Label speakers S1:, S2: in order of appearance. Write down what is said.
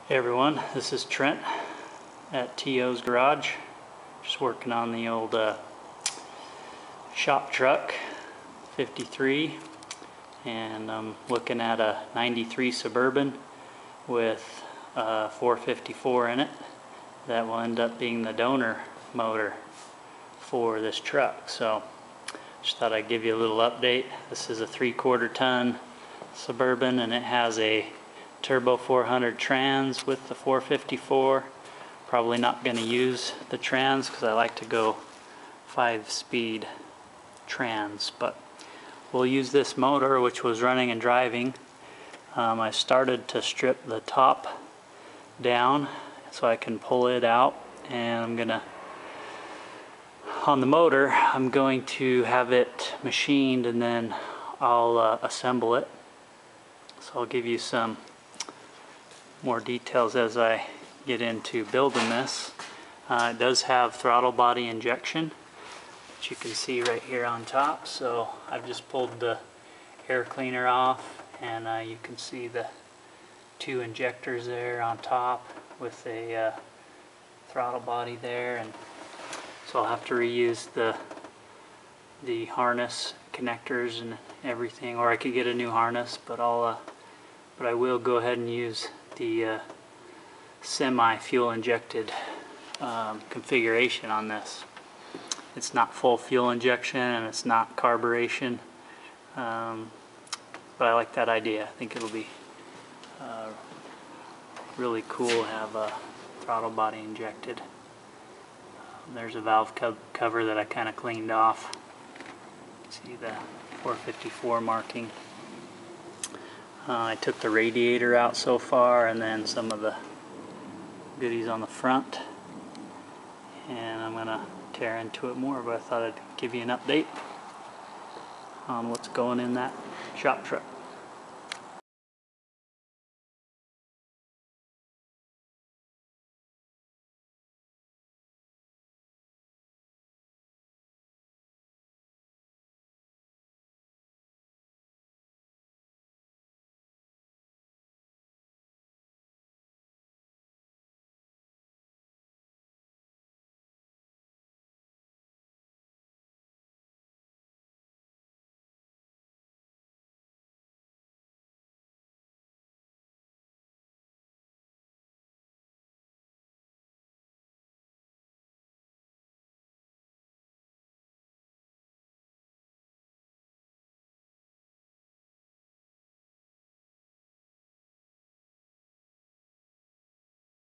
S1: Hey everyone, this is Trent at T.O.'s Garage. Just working on the old shop truck 53, and I'm looking at a 93 Suburban with 454 in it. That will end up being the donor motor for this truck. So just thought I'd give you a little update. This is a 3/4 ton Suburban, and it has a turbo 400 trans with the 454. Probably not going to use the trans because I like to go 5-speed trans, but we'll use this motor, which was running and driving. I started to strip the top down so I can pull it out, and I'm gonna, on the motor, I'm going to have it machined and then I'll assemble it. So I'll give you some more details as I get into building this. It does have throttle body injection, which you can see right here on top. So I've just pulled the air cleaner off, and you can see the 2 injectors there on top with a throttle body there, and so I'll have to reuse the harness connectors and everything, or I could get a new harness, but I will go ahead and use the semi-fuel injected configuration on this. It's not full fuel injection and it's not carburation, but I like that idea. I think it'll be really cool to have a throttle body injected. There's a valve cover that I kind of cleaned off. See the 454 marking. I took the radiator out so far, and then some of the goodies on the front, and I'm going to tear into it more, but I thought I'd give you an update on what's going in that shop truck.